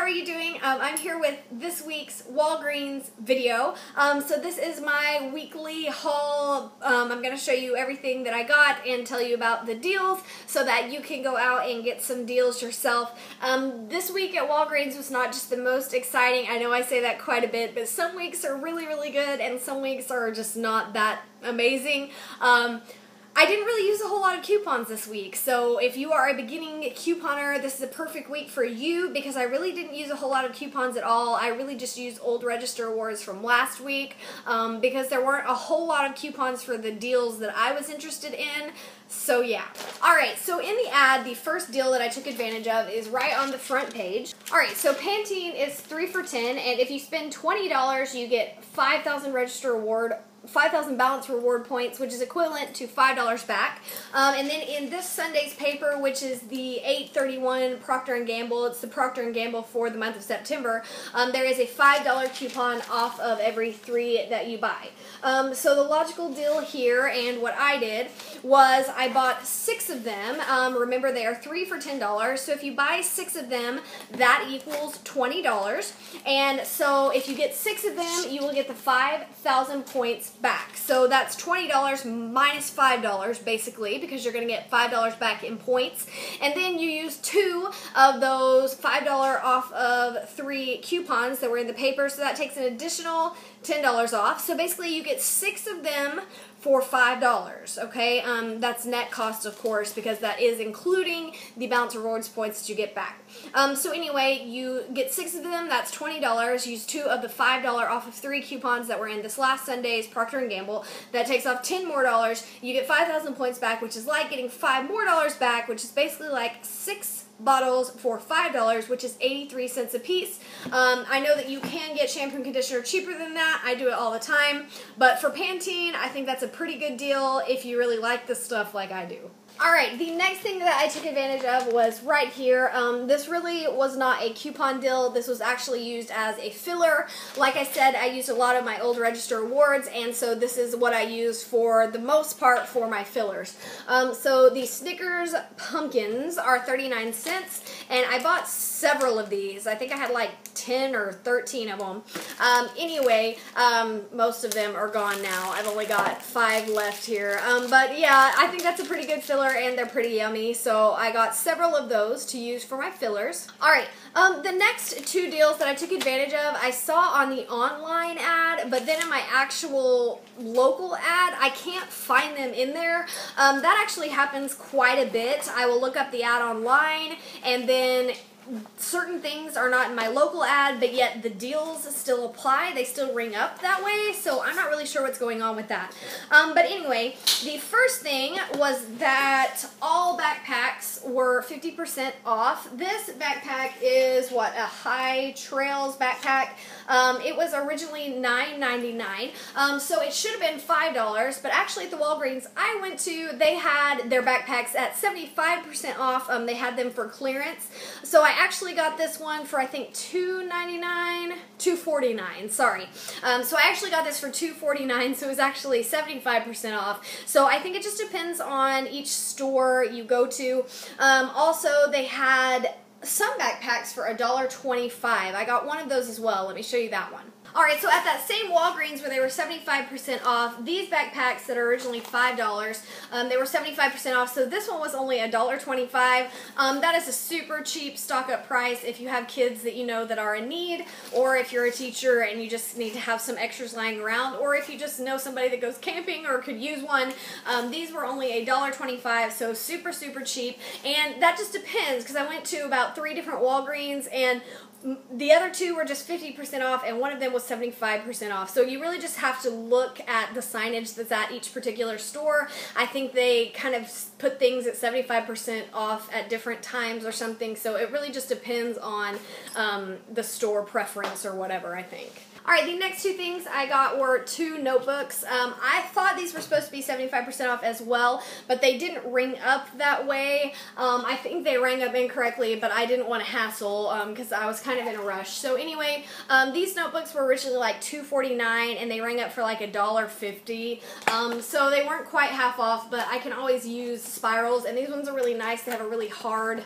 are you doing? I'm here with this week's Walgreens video. So this is my weekly haul. I'm going to show you everything that I got and tell you about the deals so that you can go out and get some deals yourself. This week at Walgreens was not just the most exciting. I know I say that quite a bit, but some weeks are really, really good and some weeks are just not that amazing. I didn't really use a whole lot of coupons this week, so if you are a beginning couponer, this is a perfect week for you because I really didn't use a whole lot of coupons at all. I really just used old register awards from last week because there weren't a whole lot of coupons for the deals that I was interested in. So yeah. Alright, so in the ad, the first deal that I took advantage of is right on the front page. Alright, so Pantene is 3 for $10, and if you spend $20, you get 5,000 balance reward points, which is equivalent to $5 back. And then in this Sunday's paper, which is the 8/31 Procter & Gamble, it's the Procter & Gamble for the month of September, there is a $5 coupon off of every 3 that you buy. So the logical deal here, and what I did, was I bought 6 of them. Remember, they are 3 for $10, so if you buy 6 of them, that equals $20. And so if you get 6 of them, you will get the 5,000 points back. So that's $20 minus $5 basically, because you're going to get $5 back in points. And then you use 2 of those $5 off of 3 coupons that were in the paper, so that takes an additional $10 off. So basically you get 6 of them for $5, okay? That's net cost, of course, because that is including the balance rewards points that you get back. So anyway, you get 6 of them, that's $20. Use 2 of the $5 off of 3 coupons that were in this last Sunday's Procter & Gamble. That takes off $10 more. You get 5,000 points back, which is like getting $5 more back, which is basically like 6 bottles for $5, which is 83 cents a piece. I know that you can get shampoo and conditioner cheaper than that. I do it all the time. But for Pantene, I think that's a pretty good deal if you really like this stuff like I do. Alright, the next thing that I took advantage of was right here. This really was not a coupon deal. This was actually used as a filler. Like I said, I used a lot of my old register awards, and so this is what I use for the most part for my fillers. So the Snickers pumpkins are 39 cents, and I bought several of these. I think I had like 10 or 13 of them. Anyway, most of them are gone now. I've only got 5 left here. But yeah, I think that's a pretty good filler, and they're pretty yummy, so I got several of those to use for my fillers. Alright, the next 2 deals that I took advantage of, I saw on the online ad, but then in my actual local ad, I can't find them in there. That actually happens quite a bit. I will look up the ad online, and then certain things are not in my local ad, but yet the deals still apply. They still ring up that way, so I'm not really sure what's going on with that. But anyway, the first thing was that all backpacks were 50% off. This backpack is, what, a High Trails backpack. It was originally $9.99, so it should have been $5, but actually at the Walgreens I went to, they had their backpacks at 75% off. They had them for clearance, so I actually got this one for, I think, $2.49, sorry. So I actually got this for $2.49, so it was actually 75% off. So I think it just depends on each store you go to. Also, they had some backpacks for $1.25. I got one of those as well. Let me show you that one. Alright, so at that same Walgreens where they were 75% off, these backpacks that are originally $5, they were 75% off, so this one was only $1.25. That is a super cheap stock-up price if you have kids that you know that are in need, or if you're a teacher and you just need to have some extras lying around, or if you just know somebody that goes camping or could use one. These were only $1.25, so super, super cheap, and that just depends, because I went to about 3 different Walgreens, and the other 2 were just 50% off, and one of them was 75% off. So you really just have to look at the signage that's at each particular store. I think they kind of put things at 75% off at different times or something, so it really just depends on the store preference or whatever, I think. Alright, the next two things I got were two notebooks. I thought these were supposed to be 75% off as well, but they didn't ring up that way. I think they rang up incorrectly, but I didn't want to hassle because I was kind of in a rush. So anyway, these notebooks were originally like $2.49 and they rang up for like $1.50. So they weren't quite half off, but I can always use spirals, and these ones are really nice. They have a really hard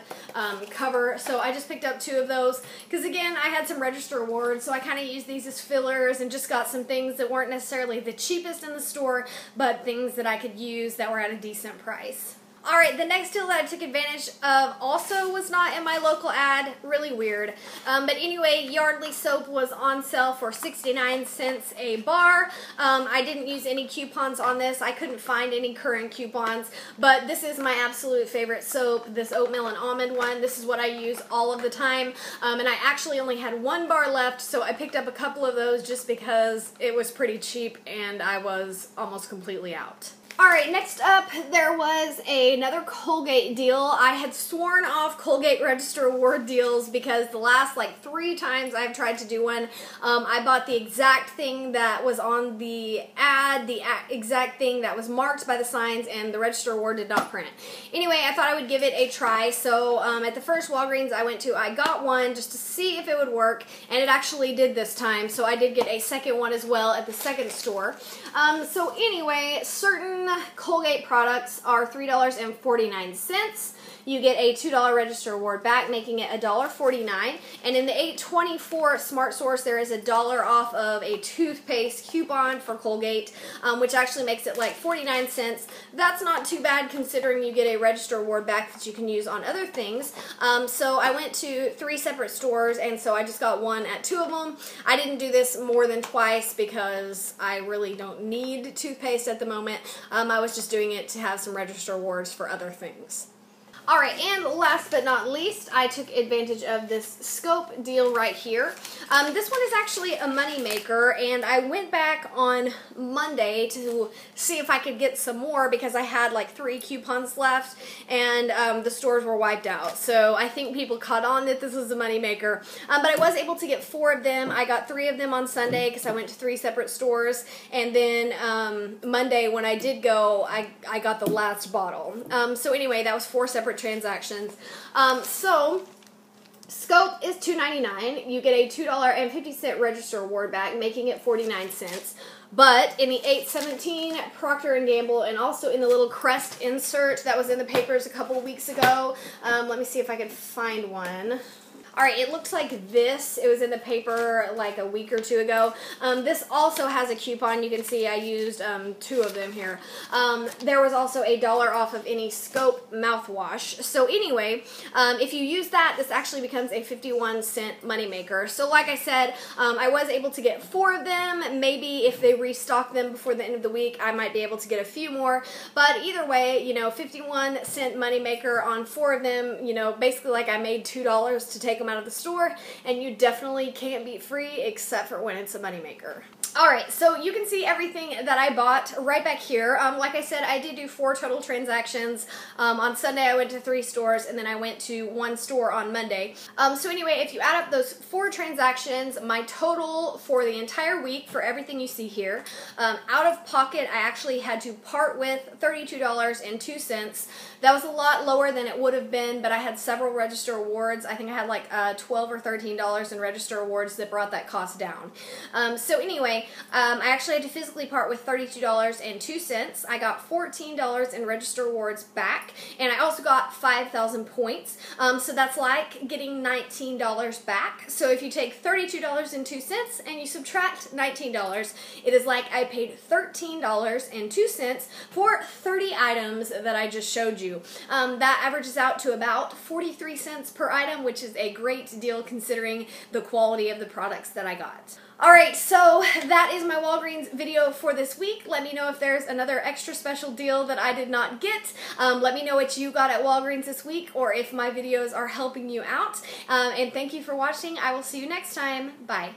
cover, so I just picked up two of those because again, I had some register awards, so I kind of used these as fillers and just got some things that weren't necessarily the cheapest in the store, but things that I could use that were at a decent price. Alright, the next deal that I took advantage of also was not in my local ad. Really weird. But anyway, Yardley Soap was on sale for 69 cents a bar. I didn't use any coupons on this. I couldn't find any current coupons, but this is my absolute favorite soap, this oatmeal and almond one. This is what I use all of the time, and I actually only had one bar left, so I picked up a couple of those just because it was pretty cheap and I was almost completely out. Alright, next up, there was another Colgate deal. I had sworn off Colgate Register Award deals because the last like 3 times I've tried to do one, I bought the exact thing that was on the ad, the exact thing that was marked by the signs, and the Register Award did not print. Anyway, I thought I would give it a try, so at the first Walgreens I went to, I got one just to see if it would work, and it actually did this time, so I did get a second one as well at the second store. So anyway, certain Colgate products are $3.49. You get a $2 Register Award back, making it $1.49. And in the 824 Smart Source, there is $1 off of a toothpaste coupon for Colgate, which actually makes it like 49 cents. That's not too bad considering you get a Register Award back that you can use on other things. So I went to 3 separate stores, and so I just got one at 2 of them. I didn't do this more than twice because I really don't need toothpaste at the moment. I was just doing it to have some Register Awards for other things. Alright, and last but not least, I took advantage of this scope deal right here. This one is actually a money maker, and I went back on Monday to see if I could get some more because I had like 3 coupons left, and the stores were wiped out. So I think people caught on that this was a money maker, but I was able to get 4 of them. I got 3 of them on Sunday because I went to 3 separate stores, and then Monday when I did go, I got the last bottle. So anyway, that was 4 separate transactions. So scope is $2.99. You get a $2.50 Register Award back, making it 49 cents. But in the 817 Procter & Gamble, and also in the little Crest insert that was in the papers a couple of weeks ago, let me see if I can find one. Alright, it looks like this. It was in the paper like a week or 2 ago. This also has a coupon. You can see I used 2 of them here. There was also a $1 off of any Scope mouthwash. So anyway, if you use that, this actually becomes a 51-cent moneymaker. So like I said, I was able to get 4 of them. Maybe if they restock them before the end of the week, I might be able to get a few more. But either way, you know, 51-cent moneymaker on 4 of them, you know, basically like I made $2 to take them out of the store, and you definitely can't beat free except for when it's a moneymaker. Alright, so you can see everything that I bought right back here. Like I said, I did do 4 total transactions. On Sunday I went to 3 stores, and then I went to 1 store on Monday. So anyway, if you add up those 4 transactions, my total for the entire week for everything you see here, out of pocket I actually had to part with $32.02. That was a lot lower than it would have been, but I had several Register Awards. I think I had like $12 or $13 in Register Awards that brought that cost down. So anyway, I actually had to physically part with $32.02. I got $14 in Register Awards back, and I also got 5,000 points. So that's like getting $19 back. So if you take $32.02 and you subtract $19, it is like I paid $13.02 for 30 items that I just showed you. That averages out to about 43 cents per item, which is a great deal considering the quality of the products that I got. Alright, so that is my Walgreens video for this week. Let me know if there's another extra special deal that I did not get. Let me know what you got at Walgreens this week, or if my videos are helping you out. And thank you for watching. I will see you next time. Bye.